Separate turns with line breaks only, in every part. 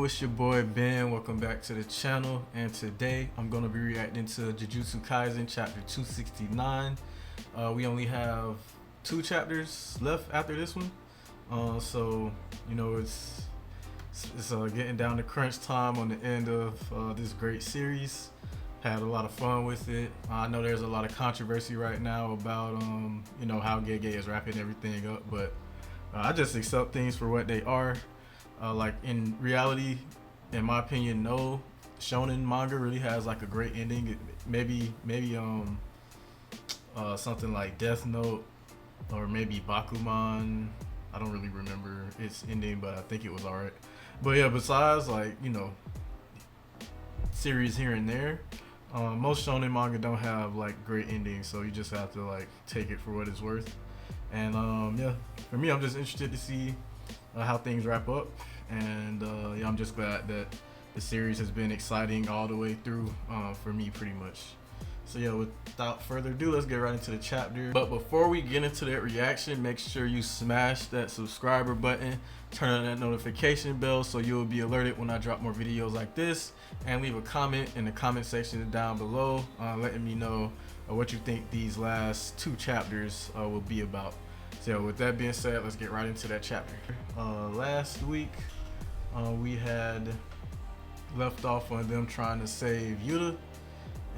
it's your boy Ben. Welcome back to the channel. And today I'm going to be reacting to Jujutsu Kaisen chapter 269. We only have 2 chapters left after this one. So, you know, it's getting down to crunch time on the end of this great series. Had a lot of fun with it. I know there's a lot of controversy right now about, you know, how Gege is wrapping everything up. But I just accept things for what they are. Like in reality, in my opinion, no shonen manga really has like a great ending. Maybe something like Death Note or maybe Bakuman. I don't really remember its ending, but I think it was alright. But yeah, besides like, you know, series here and there, most shonen manga don't have like great endings, so you just have to like take it for what it's worth. And yeah, for me, I'm just interested to see how things wrap up, and yeah, I'm just glad that the series has been exciting all the way through for me pretty much. So yeah, without further ado, let's get right into the chapter. But before we get into that reaction, make sure you smash that subscriber button, turn on that notification bell so you'll be alerted when I drop more videos like this, and leave a comment in the comment section down below letting me know what you think these last 2 chapters will be about. So with that being said, let's get right into that chapter. Last week we had left off on them trying to save Yuta,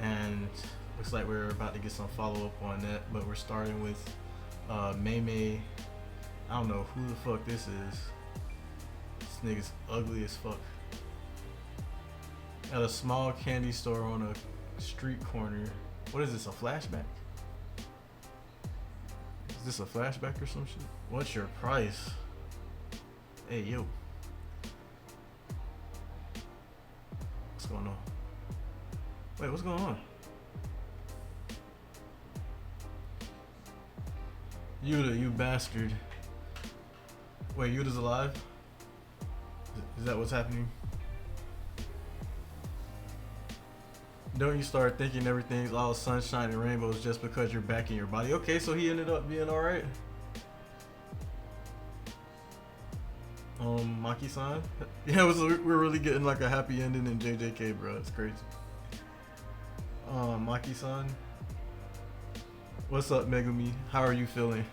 and looks like we're about to get some follow-up on that, but we're starting with Mei. I don't know who the fuck this is. This nigga's ugly as fuck. At a small candy store on a street corner. What is this, a flashback? Is this a flashback or some shit? What's your price? Hey, yo. What's going on? Wait, what's going on? Yuta, you bastard. Wait, Yuta's alive? Is that what's happening? Don't you start thinking everything's all sunshine and rainbows just because you're back in your body? Okay, so he ended up being alright. Maki-san? Yeah, we're really getting like a happy ending in JJK, bro. It's crazy. Maki-san? What's up, Megumi? How are you feeling?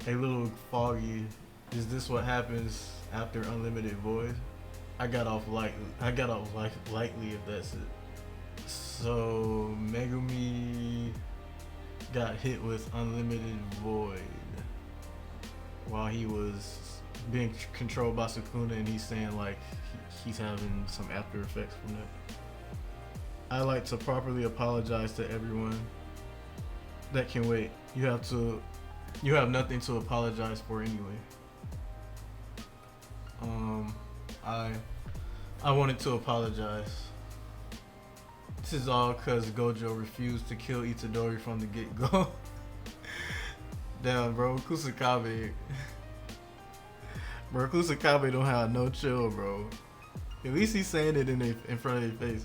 A little foggy. Is this what happens after Unlimited Void? I got off lightly, if that's it. So Megumi got hit with Unlimited Void while he was being controlled by Sukuna, and he's saying like he's having some after effects from that. I like to properly apologize to everyone. That can wait. You have nothing to apologize for anyway. I wanted to apologize. This is all because Gojo refused to kill Itadori from the get-go. Damn, bro, Kusakabe. Bro, Kusakabe don't have no chill, bro. At least he's saying it in front of their face.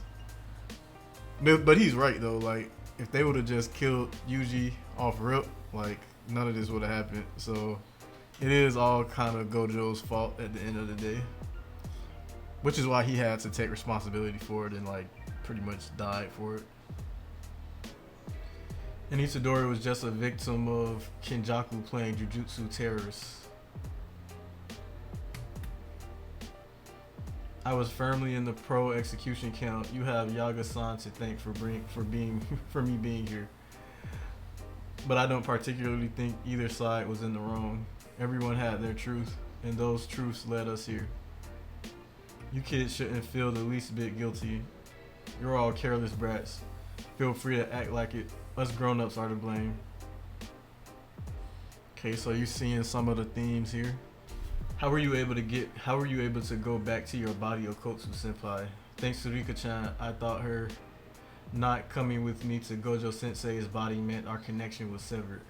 But he's right though. Like, if they would have just killed Yuji off rip, like none of this would have happened. So it is all kind of Gojo's fault at the end of the day, which is why he had to take responsibility for it and like pretty much died for it. And Itadori was just a victim of Kenjaku playing Jujutsu terrorists. I was firmly in the pro execution camp. You have Yaga-san to thank for me being here. But I don't particularly think either side was in the wrong. Everyone had their truth, and those truths led us here. You kids shouldn't feel the least bit guilty. You're all careless brats. Feel free to act like it. Us grown-ups are to blame. Okay, so you're seeing some of the themes here. How were you able to go back to your body, Okotsu senpai? Thanks to Rika-chan, I thought her not coming with me to Gojo Sensei's body meant our connection was severed.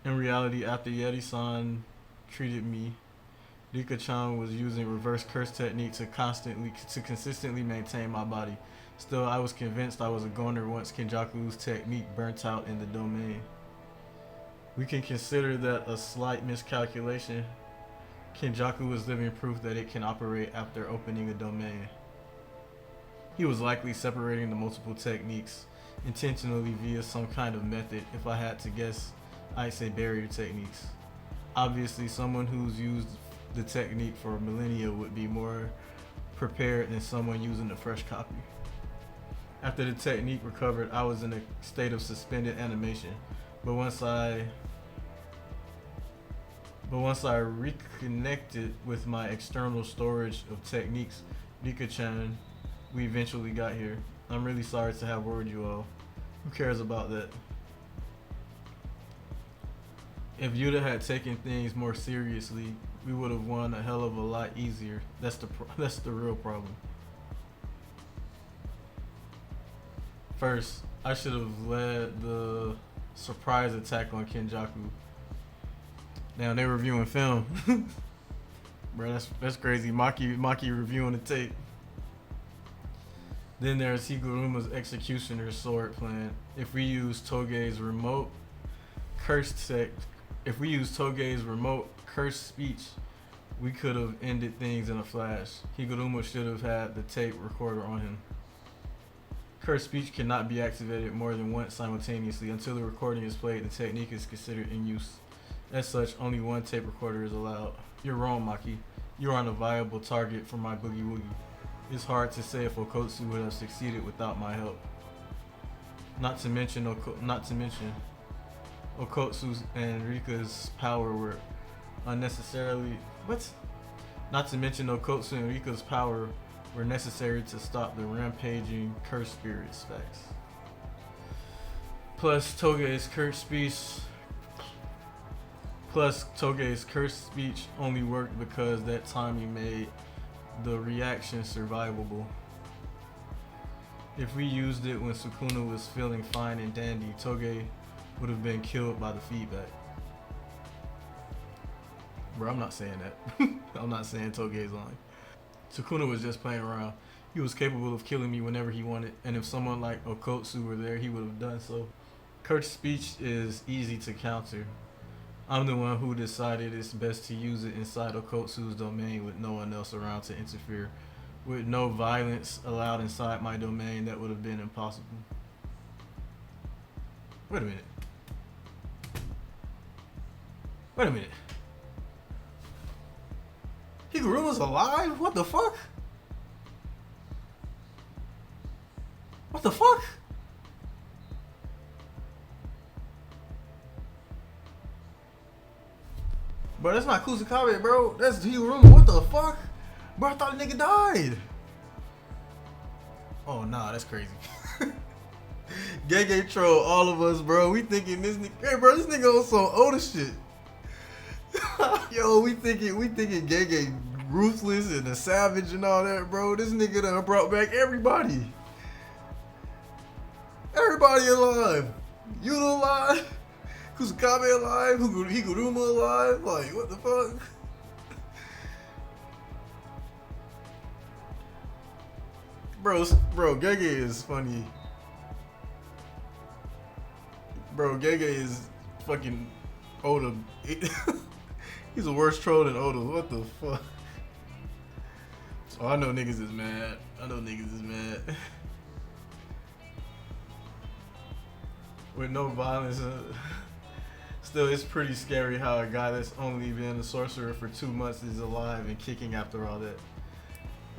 In reality, after Yeti-san treated me, Rika-chan was using reverse curse technique to consistently maintain my body. Still, I was convinced I was a goner once Kenjaku's technique burnt out in the domain. We can consider that a slight miscalculation. Kenjaku was living proof that it can operate after opening a domain. He was likely separating the multiple techniques intentionally via some kind of method. If I had to guess, I'd say barrier techniques. Obviously, someone who's used the technique for millennia would be more prepared than someone using a fresh copy. After the technique recovered, I was in a state of suspended animation, but once I reconnected with my external storage of techniques, Rika-chan, we eventually got here. I'm really sorry to have worried you all. Who cares about that? If Yuta had taken things more seriously, we would have won a hell of a lot easier. That's the real problem. First, I should have led the surprise attack on Kenjaku. Now they're reviewing film. Bro, that's crazy. Maki reviewing the tape. Then there's Higuruma's executioner's sword plan. If we use Toge's remote cursed speech, we could have ended things in a flash. Higuruma should have had the tape recorder on him. Cursed speech cannot be activated more than once simultaneously. Until the recording is played, the technique is considered in use. As such, only one tape recorder is allowed. You're wrong, Maki. You aren't a viable target for my boogie woogie. It's hard to say if Okotsu would have succeeded without my help. Not to mention Okotsu's and Rika's power were unnecessarily necessary to stop the rampaging cursed spirits. Facts. Plus Toge's cursed speech only worked because that time he made the reaction survivable. If we used it when Sukuna was feeling fine and dandy, Toge would have been killed by the feedback. Bro, I'm not saying that. I'm not saying Toge's lying. Sukuna was just playing around. He was capable of killing me whenever he wanted, and if someone like Okotsu were there, he would have done so. Cursed speech is easy to counter. I'm the one who decided it's best to use it inside Okotsu's domain with no one else around to interfere. With no violence allowed inside my domain, that would have been impossible. Wait a minute. Higuruma's alive? What the fuck? What the fuck? Bro, that's not Kusakabe, bro. That's Higuruma. What the fuck? Bro, I thought the nigga died. Oh, nah, that's crazy. Gege troll all of us, bro. We thinking this nigga. Hey, bro, this nigga on some older shit. Yo, we thinking Gege ruthless and a savage and all that, bro. This nigga done brought back everybody. Everybody alive. You alive? Kusakabe alive? Higuruma alive? Like, what the fuck? Bro, Gege is funny. Bro, Gege is fucking Oda. He's a worse troll than Oda. What the fuck? Oh, I know niggas is mad. With no violence. Still, it's pretty scary how a guy that's only been a sorcerer for 2 months is alive and kicking after all that.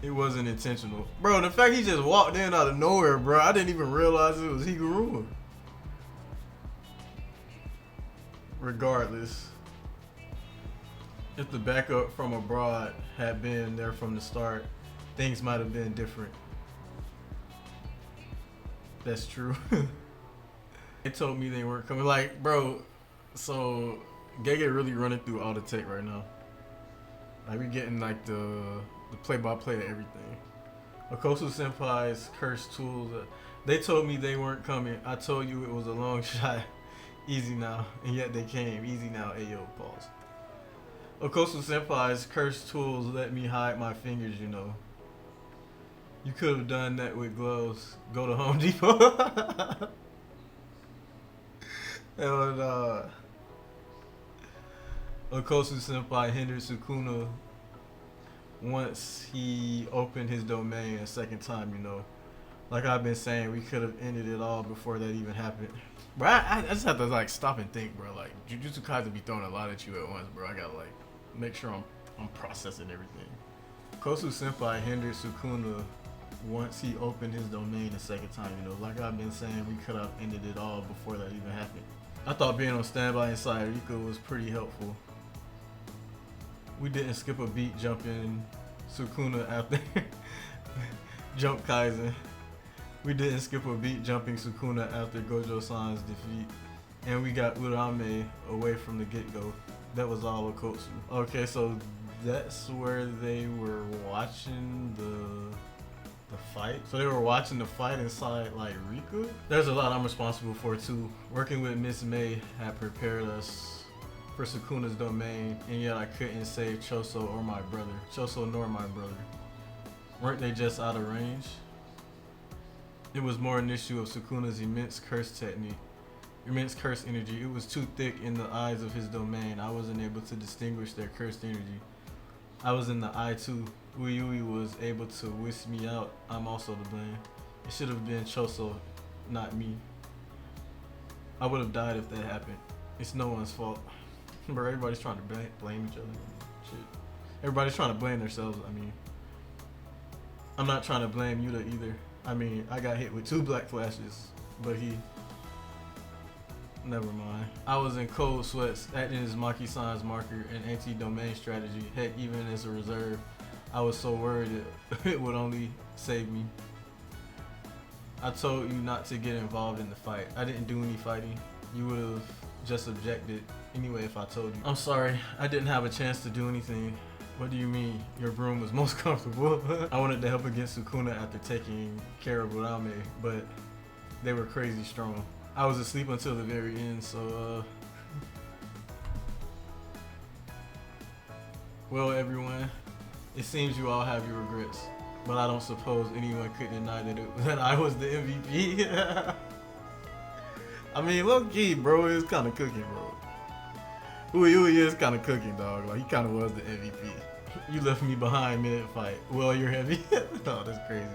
It wasn't intentional. Bro, the fact he just walked in out of nowhere, bro, I didn't even realize it was Higuruma. Regardless, if the backup from abroad had been there from the start, things might have been different. That's true. They told me they weren't coming. Like, bro, so Gege really running through all the tech right now. Like, we getting like the play-by-play of everything. Okotsu Senpai's cursed tools. They told me they weren't coming. I told you it was a long shot. Easy now. And yet they came. Easy now. Ayo, pause. Okotsu Senpai's cursed tools let me hide my fingers, you know. You could have done that with gloves. Go to Home Depot. And Okosu Senpai hindered Sukuna once he opened his domain a second time, you know. Like I've been saying, we could have ended it all before that even happened. Bro, I just have to like stop and think, bro. Like Jujutsu Kaisen be throwing a lot at you at once, bro. I gotta like make sure I'm processing everything. Kosu Senpai hindered Sukuna once he opened his domain a second time, you know. Like I've been saying, we could have ended it all before that even happened. I thought being on standby inside Rika was pretty helpful. We didn't skip a beat jumping Sukuna after Jump Kaisen. We didn't skip a beat jumping Sukuna after Gojo-san's defeat. And we got Urame away from the get-go. That was all Okotsu. Okay, so that's where they were watching the fight. So they were watching the fight inside like Rika. There's a lot I'm responsible for too. Working with Miss May had prepared us for Sukuna's domain, and yet I couldn't save Choso or my brother. Choso nor my brother. Weren't they just out of range? It was more an issue of Sukuna's immense curse technique. Immense curse energy. It was too thick in the eyes of his domain. I wasn't able to distinguish their cursed energy. I was in the eye too. Uyui was able to whisk me out. I'm also to blame. It should have been Choso, not me. I would have died if that happened. It's no one's fault. Bro, everybody's trying to blame each other. Shit. Everybody's trying to blame themselves. I mean, I'm not trying to blame Yuta either. I mean, I got hit with 2 black flashes, but he... Never mind. I was in cold sweats, acting as Maki-san's marker and anti-domain strategy. Heck, even as a reserve, I was so worried it would only save me. I told you not to get involved in the fight. I didn't do any fighting. You would have just objected anyway if I told you. I'm sorry, I didn't have a chance to do anything. What do you mean? Your broom was most comfortable. I wanted to help against Sukuna after taking care of Urame, but they were crazy strong. I was asleep until the very end, so well, everyone, it seems you all have your regrets, but I don't suppose anyone could deny that I was the MVP. I mean, low key, bro, it's kind of cooking, bro. Uyui is kind of cooking, dog. Like, he kind of was the MVP. You left me behind mid-fight. Well, you're heavy. Oh, that's crazy.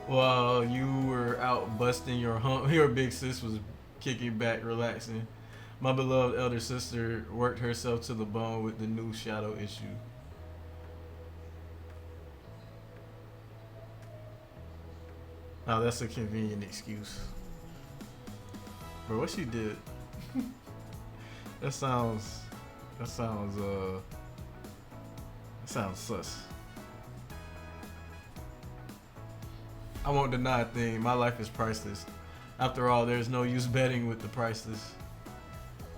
While you were out busting your hump, your big sis was kicking back, relaxing. My beloved elder sister worked herself to the bone with the new shadow issue. Oh, that's a convenient excuse. Bro, what she did? That sounds sus. I won't deny a thing. My life is priceless. After all, there's no use betting with the priceless.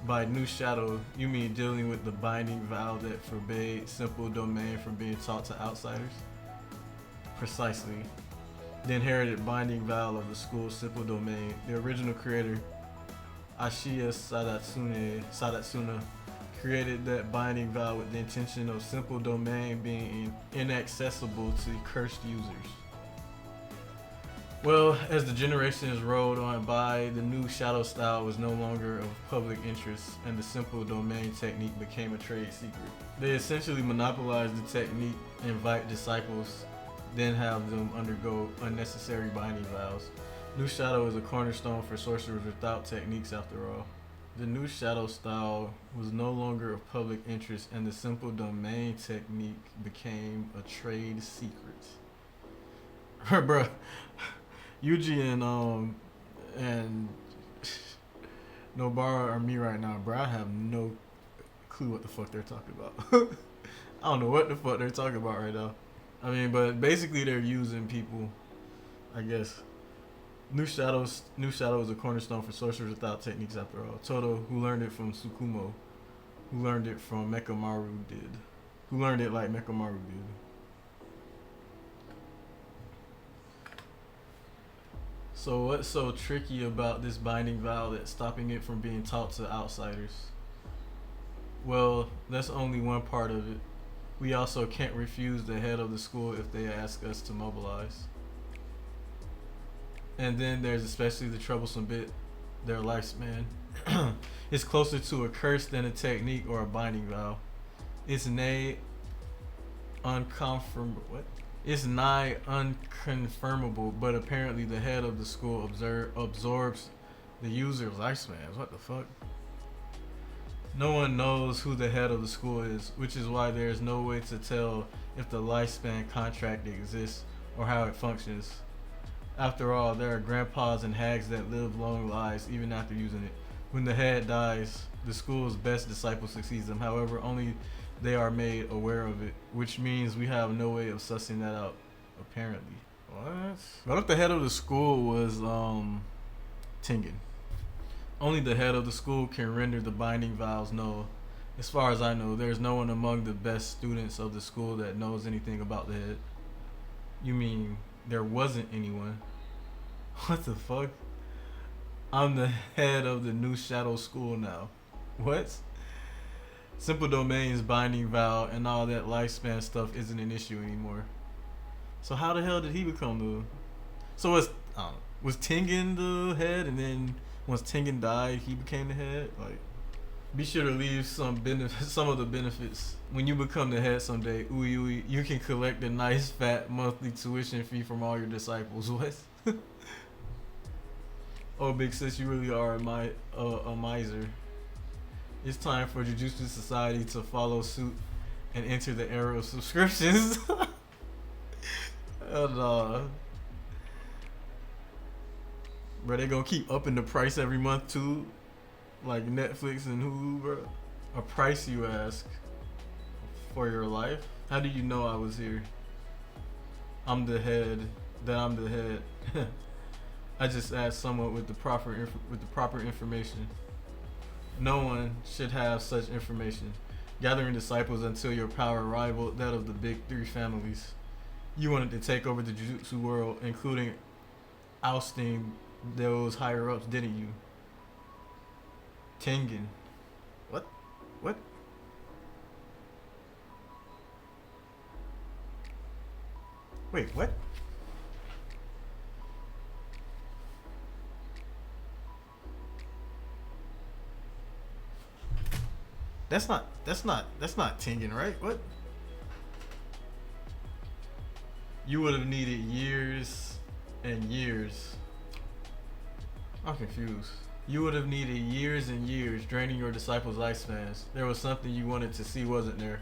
By new shadow, you mean dealing with the binding vow that forbade simple domain from being taught to outsiders? Precisely. The inherited binding vow of the school's simple domain. The original creator, Ashiya Sadatsuna, created that binding vow with the intention of simple domain being inaccessible to cursed users. Well, as the generations rolled on by, the new shadow style was no longer of public interest, and the simple domain technique became a trade secret. They essentially monopolized the technique, invite disciples, then have them undergo unnecessary binding vows. New shadow is a cornerstone for sorcerers without techniques after all. The new shadow style was no longer of public interest, and the simple domain technique became a trade secret. Bruh. Yuji and Nobara are me right now, bro. I have no clue what the fuck they're talking about. I don't know what the fuck they're talking about right now. I mean, but basically they're using people, I guess. New Shadow is a cornerstone for sorcerers without techniques after all. Todo, who learned it from Tsukumo, who learned it from Mekamaru did. Who learned it like Mekamaru did. So what's so tricky about this binding vow that's stopping it from being taught to outsiders? Well, that's only one part of it. We also can't refuse the head of the school if they ask us to mobilize. And then there's especially the troublesome bit, their lifespan. It's closer to a curse than a technique or a binding vow. It's nay unconfirmable. What? It's nigh unconfirmable, but apparently the head of the school absorbs the user's lifespans. What the fuck? No one knows who the head of the school is, which is why there is no way to tell if the lifespan contract exists or how it functions. After all, there are grandpas and hags that live long lives even after using it. When the head dies, the school's best disciple succeeds them. However, only they are made aware of it, which means we have no way of sussing that out, apparently. What? What if the head of the school was, Tengen? Only the head of the school can render the binding vows null. As far as I know, there's no one among the best students of the school that knows anything about the head. You mean there wasn't anyone? What the fuck? I'm the head of the new shadow school now. What? Simple domains, binding vow, and all that lifespan stuff isn't an issue anymore. So how the hell did he become the? So was Tengen the head, and then once Tengen died, he became the head? Like, be sure to leave some some of the benefits. When you become the head someday, you can collect a nice fat monthly tuition fee from all your disciples. What? Oh, big sis, you really are a miser. It's time for Jujutsu Society to follow suit and enter the era of subscriptions. And, bro, they gonna keep upping the price every month too, like Netflix and Hulu, bro. A price, you ask, for your life? How do you know I was here? I'm the head. That I'm the head. I just asked someone with the proper information. No one should have such information. Gathering disciples until your power rivaled that of the big three families. You wanted to take over the Jujutsu world, including ousting those higher ups, didn't you? Tengen. What? What? Wait, what? That's not Tengen, right? What? You would have needed years and years. I'm confused. You would have needed years and years, draining your disciples' lifespans. There was something you wanted to see, wasn't there?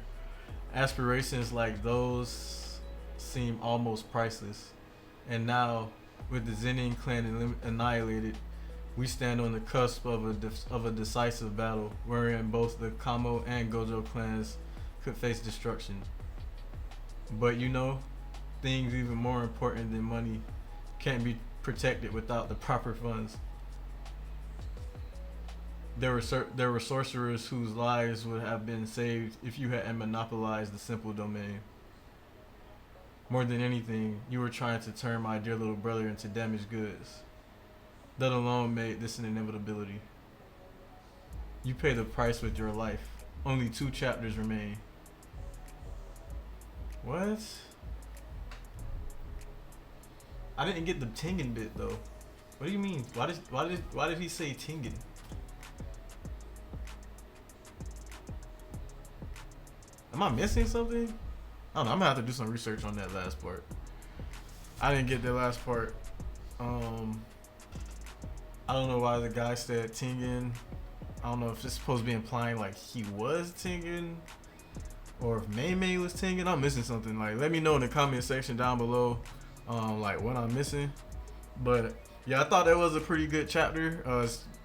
Aspirations like those seem almost priceless. And now, with the Zenin clan annihilated, we stand on the cusp of a decisive battle, wherein both the Kamo and Gojo clans could face destruction. But you know, things even more important than money can't be protected without the proper funds. There were sorcerers whose lives would have been saved if you had monopolized the simple domain. More than anything, you were trying to turn my dear little brother into damaged goods. That alone made this an inevitability. You pay the price with your life. Only 2 chapters remain. What? I didn't get the Tengen bit though. What do you mean? Why did he say Tengen? Am I missing something? I don't know. I'm gonna have to do some research on that last part. I didn't get that last part. I don't know why the guy said Tengen. I don't know if it's supposed to be implying like he was Tengen, or if Mei was Tengen. I'm missing something. Like, let me know in the comment section down below, like what I'm missing. But yeah, I thought that was a pretty good chapter.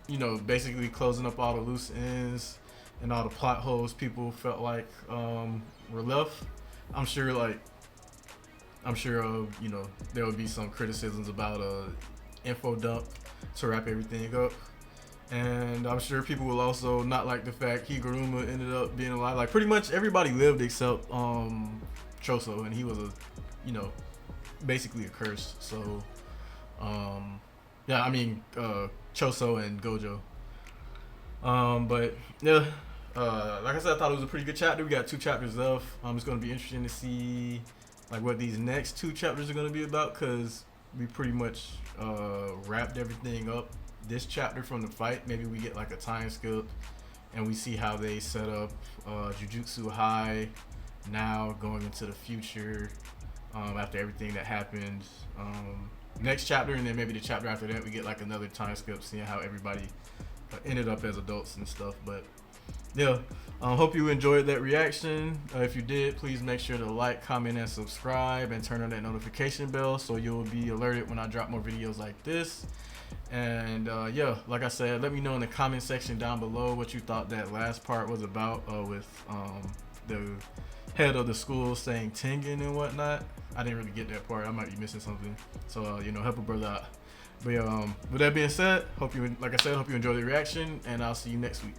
You know, basically closing up all the loose ends and all the plot holes people felt like were left. I'm sure, you know, there would be some criticisms about info dump to wrap everything up, and I'm sure people will also not like the fact Higuruma ended up being alive. Like, pretty much everybody lived except Choso, and he was you know, basically a curse. So yeah, I mean Choso and Gojo. But yeah, like I said, I thought it was a pretty good chapter. We got 2 chapters left. It's going to be interesting to see like what these next 2 chapters are going to be about, because we pretty much wrapped everything up this chapter from the fight. Maybe we get like a time skip and we see how they set up Jujutsu High now going into the future after everything that happened. Next chapter, and then maybe the chapter after that, we get like another time skip, seeing how everybody ended up as adults and stuff. But yeah, hope you enjoyed that reaction. If you did, please make sure to like, comment, and subscribe, and turn on that notification bell so you'll be alerted when I drop more videos like this. And yeah, like I said, let me know in the comment section down below what you thought that last part was about, with the head of the school saying Tengen and whatnot. I didn't really get that part. I might be missing something. So you know, help a brother out. But with that being said, hope you, like I said, hope you enjoy the reaction, and I'll see you next week.